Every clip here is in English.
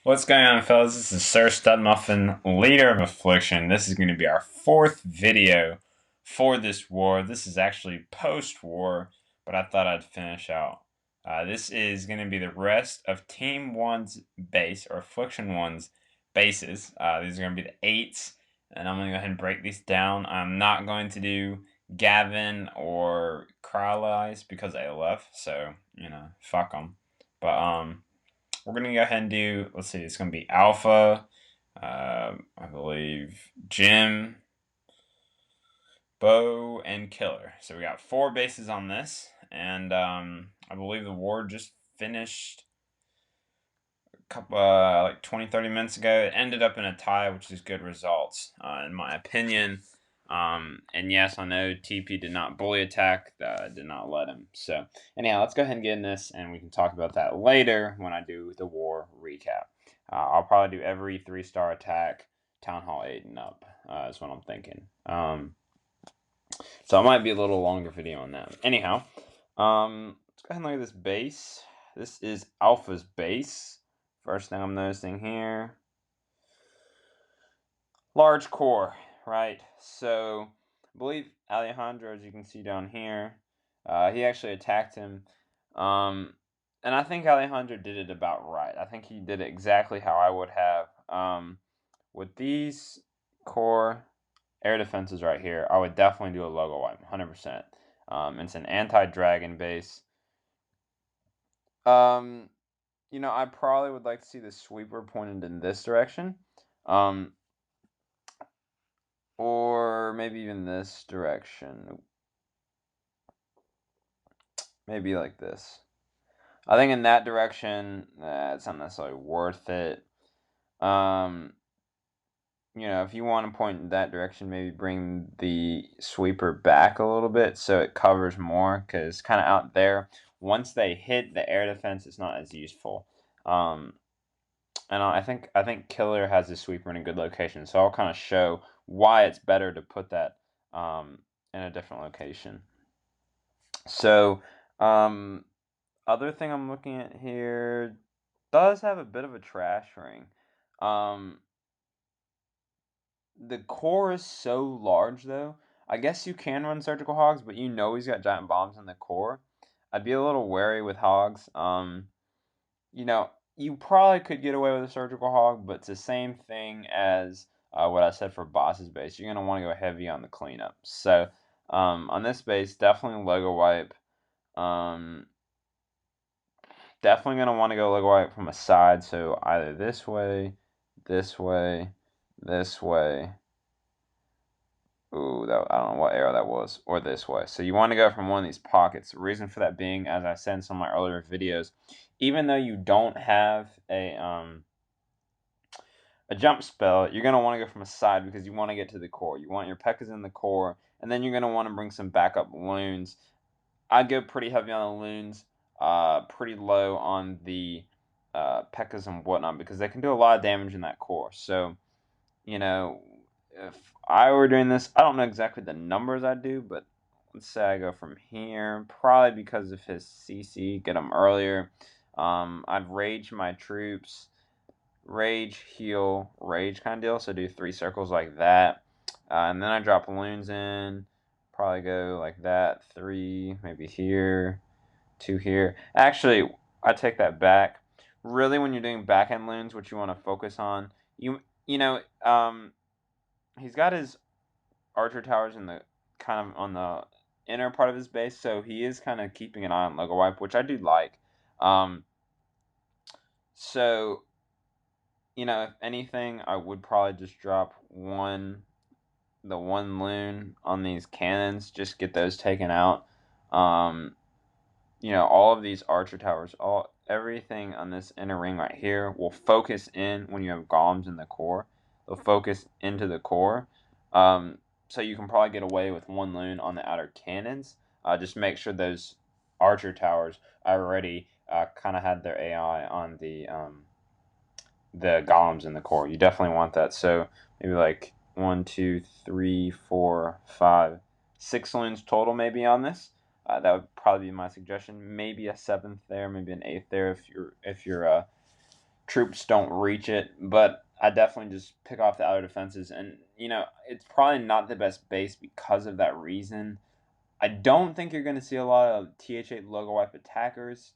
What's going on, fellas? This is Sir Studmuffin, leader of Affliction. This is going to be our fourth video for this war. This is actually post-war, but I thought I'd finish out. This is going to be the rest of Team 1's base, or Affliction 1's bases. These are going to be the 8s, and I'm going to go ahead and break these down. I'm not going to do Gavin or Crylize because they left, so, fuck them. But, we're going to go ahead and do, let's see, it's going to be Alpha, I believe, Jim, Bo, and Killer. So we got 4 bases on this, and I believe the war just finished a couple, like 20-30 minutes ago. It ended up in a tie, which is good results, in my opinion. And yes, I know TP did not bully attack, did not let him. So anyhow, let's go ahead and get in this, and we can talk about that later when I do the war recap. I'll probably do every 3-star attack, Town Hall 8 and up, is what I'm thinking. So it might be a little longer video on that. Anyhow, let's go ahead and look at this base. This is Alpha's base. First thing I'm noticing here, large core. Right, so I believe Alejandro, as you can see down here, he actually attacked him, and I think Alejandro did it about right. I think he did it exactly how I would have. With these core air defenses right here, I would definitely do a logo wipe, 100%. It's an anti-dragon base. I probably would like to see the sweeper pointed in this direction. Or maybe even this direction. Maybe like this. I think in that direction, it's not necessarily worth it. If you want to point in that direction, maybe bring the sweeper back a little bit so it covers more, because kind of out there, once they hit the air defense, it's not as useful. And I think Killer has the sweeper in a good location, so I'll kind of show why it's better to put that in a different location. So, other thing I'm looking at here does have a bit of a trash ring. The core is so large, though. I guess you can run surgical hogs, but he's got giant bombs in the core. I'd be a little wary with hogs. You probably could get away with a surgical hog, but it's the same thing as what I said for boss's base. You're going to want to go heavy on the cleanup. So, on this base, definitely logo wipe. Definitely going to want to go logo wipe from a side, so either this way, this way, this way. Ooh, I don't know what arrow that was, or this way. So you want to go from one of these pockets. The reason for that being, as I said in some of my earlier videos, even though you don't have a jump spell, you're going to want to go from a side because you want to get to the core. You want your P.E.K.K.A.s in the core, and then you're going to want to bring some backup loons. I'd go pretty heavy on the loons, pretty low on the P.E.K.K.A.s and whatnot, because they can do a lot of damage in that core. So, if I were doing this, I don't know exactly the numbers I'd do, but let's say I go from here, probably because of his CC, get him earlier. I'd rage my troops, rage, heal, rage kind of deal, so do 3 circles like that. And then I drop loons in, probably go like that, 3, maybe here, 2 here. Actually, I take that back. Really, when you're doing backhand loons, what you want to focus on, he's got his archer towers in the kind of on the inner part of his base, so he is kind of keeping an eye on logo wipe, which I do like. So, if anything, I would probably just drop the one loon on these cannons, just get those taken out. All of these archer towers, everything on this inner ring right here will focus in when you have golems in the core. They'll focus into the core. So you can probably get away with one loon on the outer cannons. Just make sure those archer towers already kind of had their AI on the golems in the core. You definitely want that. So maybe like 1, 2, 3, 4, 5, 6 loons total maybe on this. That would probably be my suggestion. Maybe a 7th there, maybe an 8th there if you're troops don't reach it, but I definitely just pick off the outer defenses. And, it's probably not the best base because of that reason. I don't think you're going to see a lot of th8 logo wipe attackers.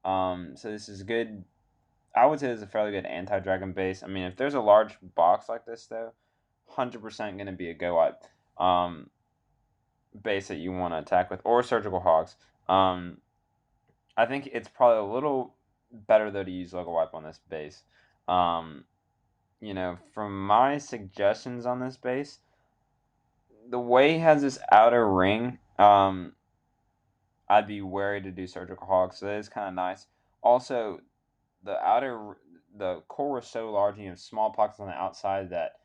So this is good. I would say this is a fairly good anti-dragon base. I mean, if there's a large box like this, though, 100% going to be a go wipe base that you want to attack with, or surgical hogs. I think it's probably a little better, though, to use logo wipe on this base. From my suggestions on this base, the way he has this outer ring, I'd be wary to do surgical hogs, so that is kind of nice. Also, the core is so large and you have small pockets on the outside that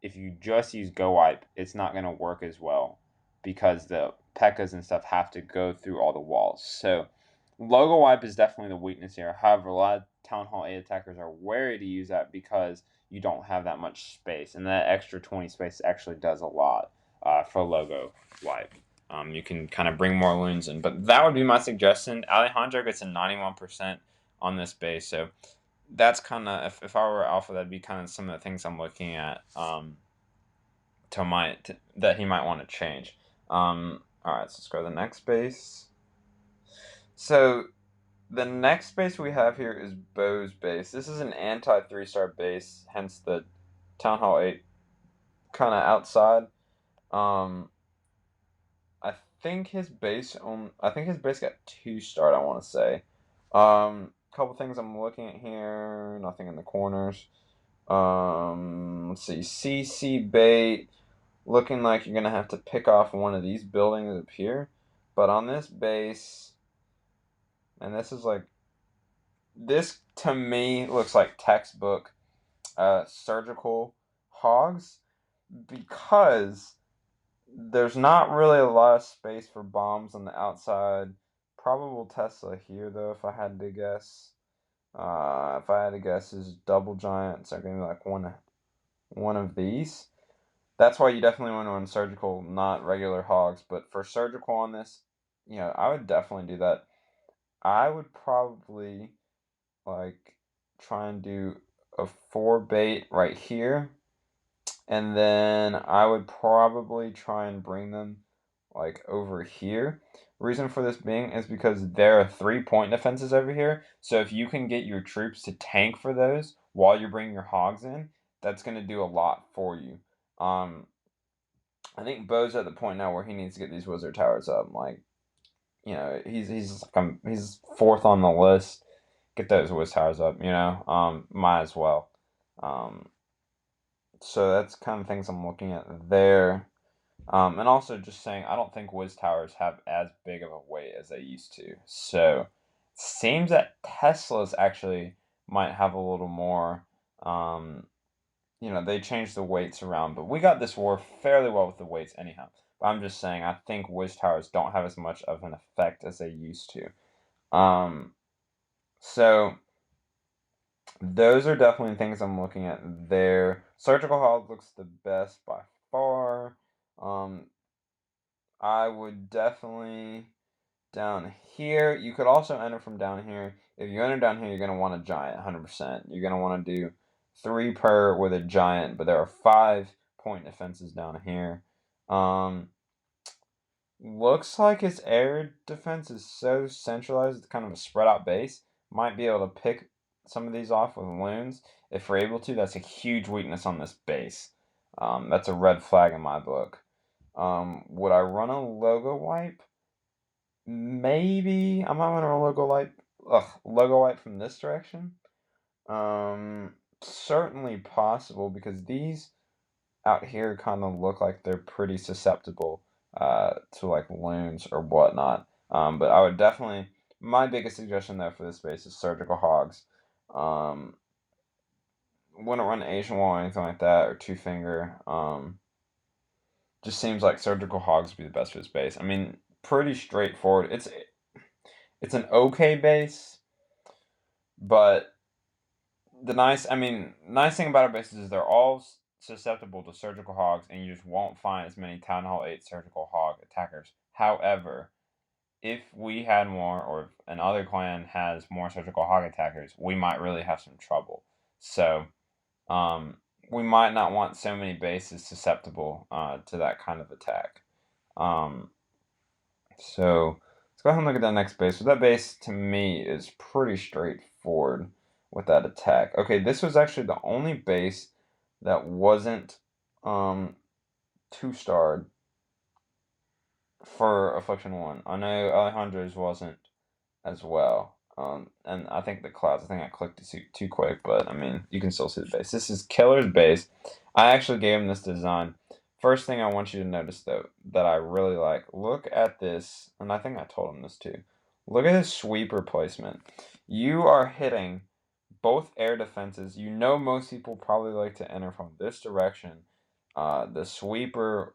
if you just use go wipe, it's not going to work as well because the pekkas and stuff have to go through all the walls. So logo wipe is definitely the weakness here. However, a lot of Town Hall 8 attackers are wary to use that because you don't have that much space, and that extra 20 space actually does a lot for logo wipe. You can kind of bring more loons in, but that would be my suggestion. Alejandro gets a 91% on this base, so that's kind of, if I were alpha, that'd be kind of some of the things I'm looking at that he might want to change. All right, so let's go to the next base. So the next base we have here is Bo's base. This is an anti 3-star base, hence the Town Hall 8 kind of outside. I think his base got 2-star, I want to say. Couple things I'm looking at here. Nothing in the corners. Let's see. CC bait. Looking like you're going to have to pick off one of these buildings up here. But on this base, and this to me looks like textbook surgical hogs, because there's not really a lot of space for bombs on the outside. Probable Tesla here, though, if I had to guess. Is double giants are going to be like one of these. That's why you definitely want to run surgical, not regular hogs. But for surgical on this, I would definitely do that. I would probably try and do a 4 bait right here. And then I would probably try and bring them over here. Reason for this being is because there are 3-point defenses over here. So if you can get your troops to tank for those while you're bringing your hogs in, that's going to do a lot for you. I think Bo's at the point now where he needs to get these wizard towers up. He's 4th on the list. Get those wizard towers up. Might as well. So that's kind of things I'm looking at there. And also just saying, I don't think Wiz Towers have as big of a weight as they used to. So it seems that Teslas actually might have a little more. They changed the weights around, but we got this war fairly well with the weights anyhow. But I'm just saying, I think Wiz Towers don't have as much of an effect as they used to. So those are definitely things I'm looking at there. Surgical Hog looks the best by far. I would definitely down here. You could also enter from down here. If you enter down here, you're going to want a giant, 100%. You're going to want to do 3 per with a giant, but there are 5-point defenses down here. Looks like his air defense is so centralized, it's kind of a spread out base. Might be able to pick some of these off with loons. If we're able to, that's a huge weakness on this base. That's a red flag in my book. Would I run a logo wipe? Maybe I might want to run logo wipe from this direction. Certainly possible, because these out here kind of look like they're pretty susceptible to loons or whatnot. But I would definitely, my biggest suggestion though for this base is surgical hogs. Wouldn't run Asian wall or anything like that, or 2-finger. Just seems like surgical hogs would be the best for this base. I mean, pretty straightforward. It's an okay base, but the nice thing about our bases is they're all susceptible to surgical hogs, and you just won't find as many Town Hall 8 surgical hog attackers. However, if we had more, or if another clan has more surgical hog attackers, we might really have some trouble. So um, we might not want so many bases susceptible to that kind of attack. Um, so let's go ahead and look at that next base. So that base to me is pretty straightforward with that attack. Okay, this was actually the only base that wasn't 2-starred for Affliction 1. I know Alejandra's wasn't as well. And I think the clouds, I think I clicked it too quick, but I mean, you can still see the base. This is Killer's base. I actually gave him this design. First thing I want you to notice, though, that I really like, look at this, and I think I told him this too. Look at his sweeper placement. You are hitting both air defenses. You know most people probably like to enter from this direction. The sweeper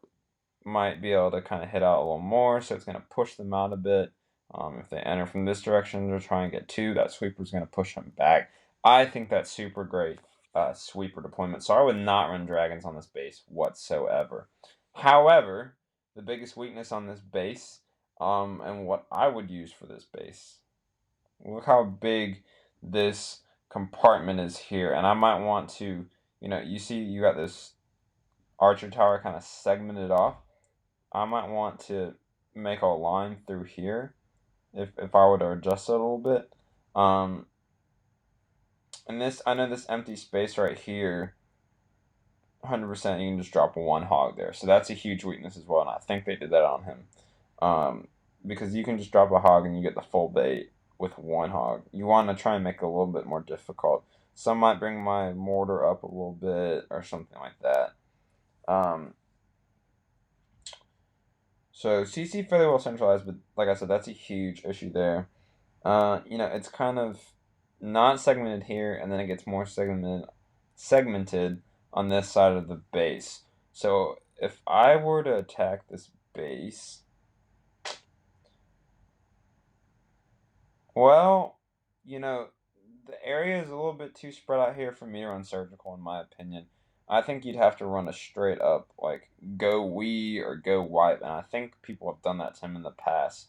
might be able to kind of hit out a little more, so it's going to push them out a bit. If they enter from this direction to try and get 2, that sweeper is going to push them back. I think that's super great sweeper deployment, so I would not run dragons on this base whatsoever. However, the biggest weakness on this base, and what I would use for this base, look how big this compartment is here, and I might want to, you see you got this archer tower kind of segmented off. I might want to make a line through here if I were to adjust it a little bit. And this, I know this empty space right here, 100% you can just drop 1 hog there. So that's a huge weakness as well, and I think they did that on him. Because you can just drop a hog and you get the full bait with 1 hog. You want to try and make it a little bit more difficult. Some might bring my mortar up a little bit or something like that. So CC fairly well centralized, but like I said, that's a huge issue there. It's kind of not segmented here, and then it gets more segmented on this side of the base. So if I were to attack this base, well, the area is a little bit too spread out here for me to run surgical, in my opinion. I think you'd have to run a straight up, like, go we or go wipe, and I think people have done that to him in the past.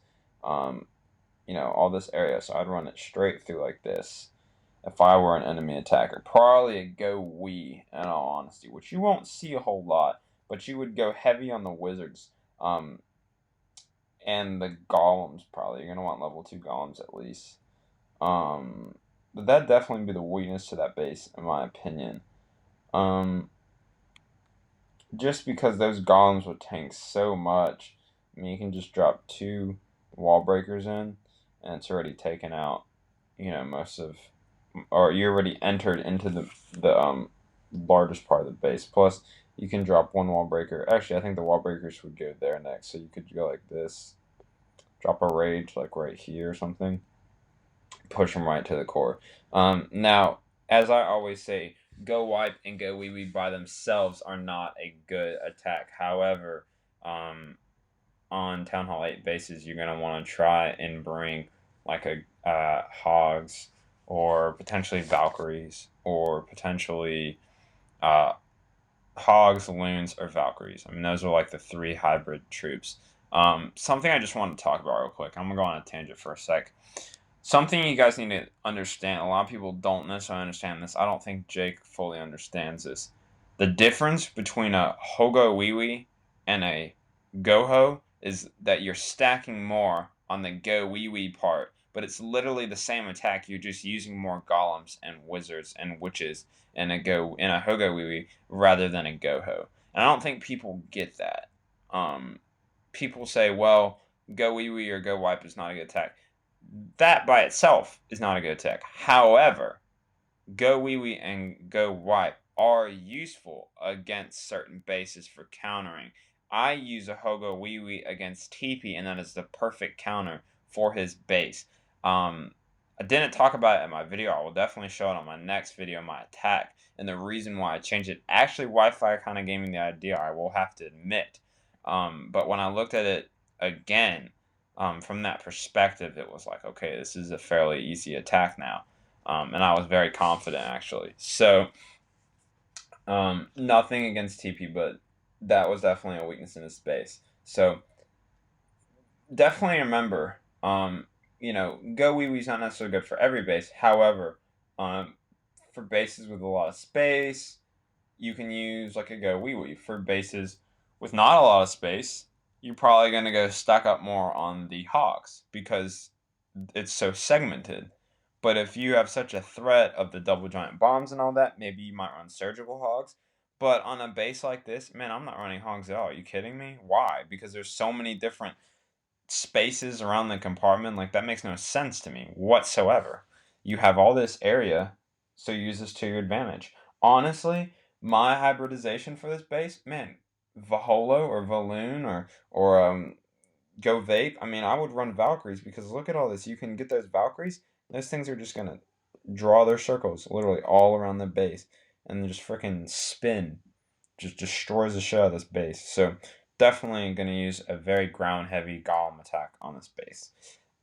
All this area, so I'd run it straight through like this if I were an enemy attacker. Probably a go we, in all honesty, which you won't see a whole lot, but you would go heavy on the wizards, and the golems. Probably you're gonna want level 2 golems at least. But that'd definitely be the weakness to that base, in my opinion. Just because those golems would tank so much. I mean, you can just drop 2 wall breakers in, and it's already taken out, most of, or you already entered into the largest part of the base. Plus, you can drop 1 wall breaker. Actually, I think the wall breakers would go there next, so you could go like this, drop a rage like right here or something, push them right to the core. Now, as I always say, go wipe and go wee wee by themselves are not a good attack. However, on Town Hall 8 bases, you're going to want to try and bring like a hogs, or potentially Valkyries, or potentially hogs, loons, or Valkyries. I mean, those are like the 3 hybrid troops. Something I just want to talk about real quick. I'm going to go on a tangent for a sec. Something you guys need to understand. A lot of people don't necessarily understand this. I don't think Jake fully understands this. The difference between a Hogo Wee and a Goho is that you're stacking more on the Go Wee part, but it's literally the same attack. You're just using more golems and wizards and witches in a Hogo Wee rather than a Goho. And I don't think people get that. People say, well, Go Wee or Go Wipe is not a good attack. That by itself is not a good attack. However, Go Wee and Go Wipe are useful against certain bases for countering. I use a Hogo Wee against TP, and that is the perfect counter for his base. I didn't talk about it in my video. I will definitely show it on my next video, my attack, and the reason why I changed it. Actually, Wi-Fi kind of gave me the idea, I will have to admit. But when I looked at it again, from that perspective, it was like, okay, this is a fairly easy attack now. And I was very confident, actually. So, nothing against TP, but that was definitely a weakness in his space. So, definitely remember Um, go wee wee's not necessarily good for every base. However, um, for bases with a lot of space, you can use like a go wee wee. For bases with not a lot of space, you're probably gonna go stack up more on the hogs because it's so segmented. But if you have such a threat of the double giant bombs and all that, maybe you might run surgical hogs. But on a base like this, man, I'm not running hogs at all. Are you kidding me? Why? Because there's so many different spaces around the compartment. Like, that makes no sense to me whatsoever. You have all this area, so use this to your advantage. Honestly, my hybridization for this base, man, Vaholo or Valoon or Go Vape. I mean, I would run Valkyries because look at all this. You can get those Valkyries. Those things are just gonna draw their circles literally all around the base and just freaking spin. Just destroys the shit out of this base. So definitely gonna use a very ground heavy golem attack on this base.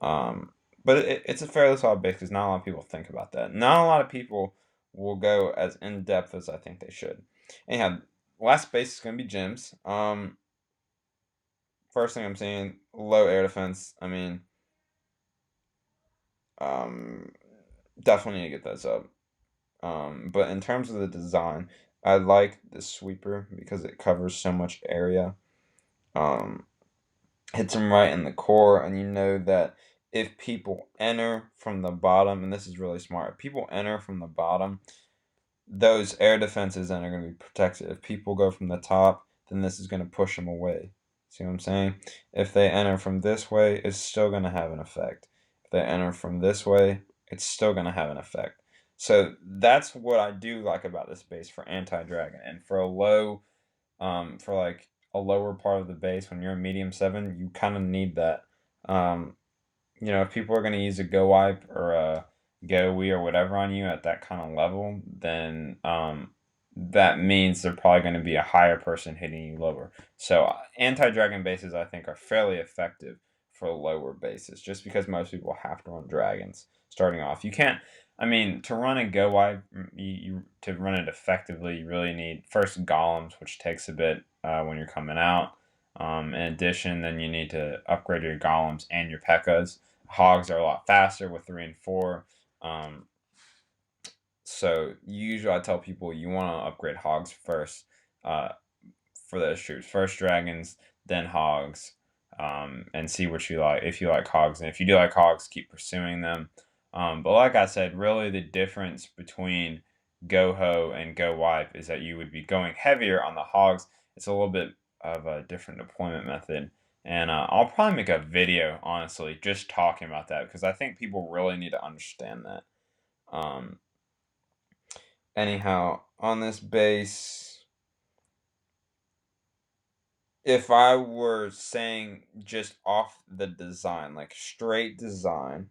But it's a fairly solid base because not a lot of people think about that. Not a lot of people will go as in depth as I think they should. Anyhow, last base is gonna be gyms. First thing I'm seeing, low air defense. I mean, um, definitely need to get those up. But in terms of the design, I like the sweeper because it covers so much area. Um, Hits them right in the core, and you know that if people enter from the bottom, and this is really smart, if people enter from the bottom, those air defenses then are going to be protected. If people go from the top, then this is going to push them away. See what I'm saying? If they enter from this way, it's still going to have an effect. If they enter from this way, it's still going to have an effect. So that's what I do like about this base for anti-dragon. And for for like a lower part of the base, when you're a medium 7, you kind of need that. Um, if people are going to use a go wipe or a go we or whatever on you at that kind of level, then that means they're probably going to be a higher person hitting you lower. So anti-dragon bases, I think, are fairly effective for lower bases, just because most people have to run dragons starting off. You can't. I mean, to run a go wipe, to run it effectively, you really need first golems, which takes a bit when you're coming out. In addition, then you need to upgrade your golems and your pekkas. Hogs are a lot faster with 3 and 4. Um, so usually I tell people you want to upgrade hogs first uh, for those troops. First dragons, then hogs, and see what you like. If you like hogs, and if you do like hogs, keep pursuing them. But like I said, really the difference between go ho and go wipe is that you would be going heavier on the hogs. It's a little bit of a different deployment method. And I'll probably make a video, honestly, just talking about that because I think people really need to understand that. Um, Anyhow, on this base, if I were saying just off the design, like straight design,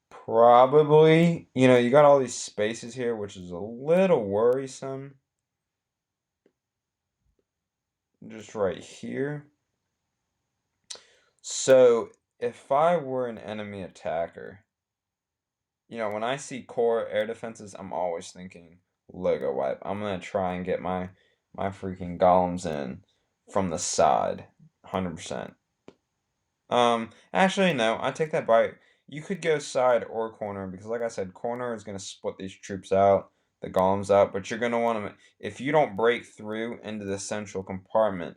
probably, you got all these spaces here, which is a little worrisome. Just right here. So, if I were an enemy attacker, when I see core air defenses, I'm always thinking logo wipe. I'm gonna try and get my freaking golems in from the side, 100%. Actually, no, I take that back. You could go side or corner because, like I said, corner is gonna split these troops out, the golems out. But you're gonna want to, if you don't break through into the central compartment,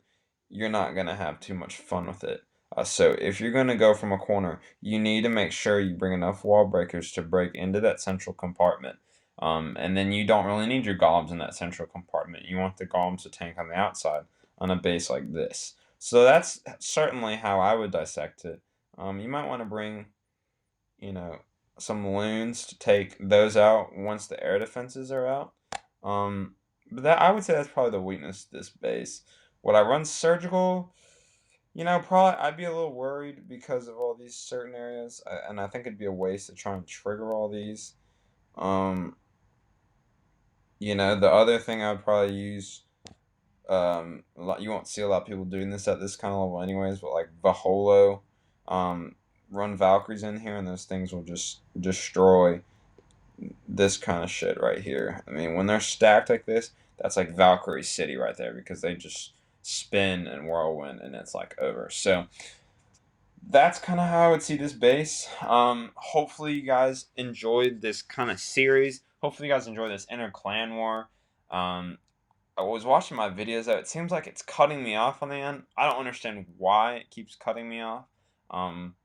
you're not gonna have too much fun with it. So if you're gonna go from a corner, you need to make sure you bring enough wall breakers to break into that central compartment. And then you don't really need your golems in that central compartment. You want the golems to tank on the outside on a base like this. So that's certainly how I would dissect it. You might want to bring, you know, some loons to take those out once the air defenses are out. But that I would say that's probably the weakness of this base. Would I run surgical? Probably I'd be a little worried because of all these certain areas, and I think it'd be a waste to try and trigger all these. Um, the other thing I'd probably use you won't see a lot of people doing this at this kind of level anyways, but like Vaholo, um run Valkyries in here and those things will just destroy this kind of shit right here. I mean, when they're stacked like this, that's like Valkyrie City right there because they just spin and whirlwind and it's like over. So that's kind of how I would see this base. Hopefully you guys enjoyed this kind of series. Hopefully you guys enjoy this inner clan war. I was watching my videos though. It seems like it's cutting me off on the end. I don't understand why it keeps cutting me off. Um,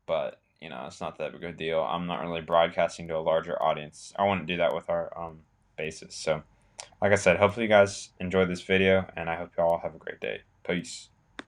but it's not that big of a deal. I'm not really broadcasting to a larger audience. I wouldn't do that with our bases. So, like I said, hopefully you guys enjoyed this video, and I hope you all have a great day. Peace.